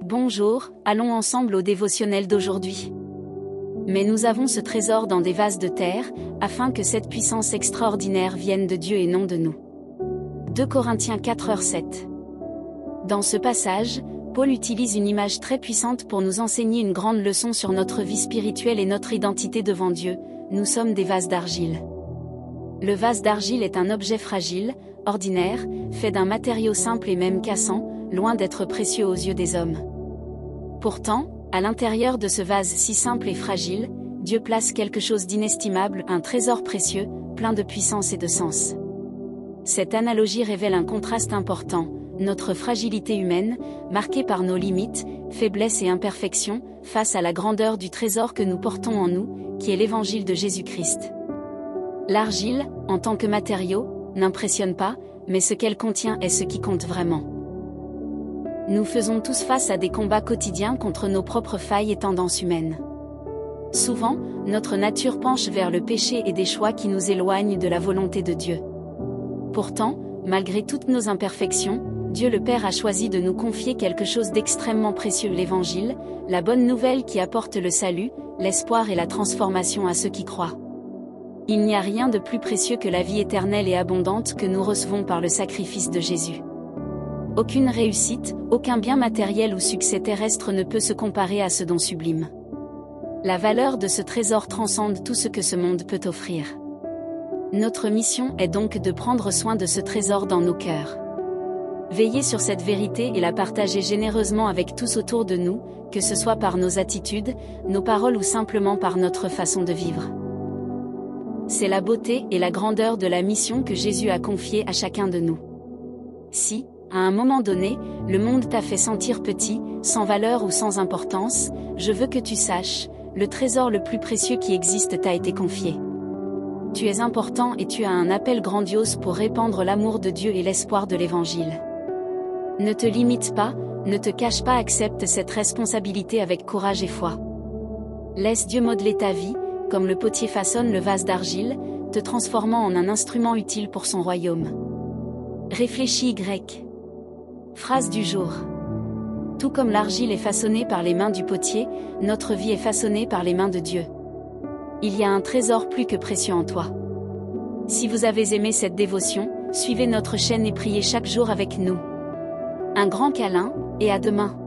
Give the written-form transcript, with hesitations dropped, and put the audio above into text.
Bonjour, allons ensemble au dévotionnel d'aujourd'hui. Mais nous avons ce trésor dans des vases de terre, afin que cette puissance extraordinaire vienne de Dieu et non de nous. 2 Corinthiens 4:7. Dans ce passage, Paul utilise une image très puissante pour nous enseigner une grande leçon sur notre vie spirituelle et notre identité devant Dieu. Nous sommes des vases d'argile. Le vase d'argile est un objet fragile, ordinaire, fait d'un matériau simple et même cassant, loin d'être précieux aux yeux des hommes. Pourtant, à l'intérieur de ce vase si simple et fragile, Dieu place quelque chose d'inestimable, un trésor précieux, plein de puissance et de sens. Cette analogie révèle un contraste important, notre fragilité humaine, marquée par nos limites, faiblesses et imperfections, face à la grandeur du trésor que nous portons en nous, qui est l'évangile de Jésus-Christ. L'argile, en tant que matériau, n'impressionne pas, mais ce qu'elle contient est ce qui compte vraiment. Nous faisons tous face à des combats quotidiens contre nos propres failles et tendances humaines. Souvent, notre nature penche vers le péché et des choix qui nous éloignent de la volonté de Dieu. Pourtant, malgré toutes nos imperfections, Dieu le Père a choisi de nous confier quelque chose d'extrêmement précieux, l'Évangile, la bonne nouvelle qui apporte le salut, l'espoir et la transformation à ceux qui croient. Il n'y a rien de plus précieux que la vie éternelle et abondante que nous recevons par le sacrifice de Jésus. Aucune réussite, aucun bien matériel ou succès terrestre ne peut se comparer à ce don sublime. La valeur de ce trésor transcende tout ce que ce monde peut offrir. Notre mission est donc de prendre soin de ce trésor dans nos cœurs. Veiller sur cette vérité et la partager généreusement avec tous autour de nous, que ce soit par nos attitudes, nos paroles ou simplement par notre façon de vivre. C'est la beauté et la grandeur de la mission que Jésus a confiée à chacun de nous. Si, à un moment donné, le monde t'a fait sentir petit, sans valeur ou sans importance, je veux que tu saches, le trésor le plus précieux qui existe t'a été confié. Tu es important et tu as un appel grandiose pour répandre l'amour de Dieu et l'espoir de l'Évangile. Ne te limite pas, ne te cache pas, accepte cette responsabilité avec courage et foi. Laisse Dieu modeler ta vie, comme le potier façonne le vase d'argile, te transformant en un instrument utile pour son royaume. Réfléchis Y. Phrase du jour. Tout comme l'argile est façonnée par les mains du potier, notre vie est façonnée par les mains de Dieu. Il y a un trésor plus que précieux en toi. Si vous avez aimé cette dévotion, suivez notre chaîne et priez chaque jour avec nous. Un grand câlin, et à demain.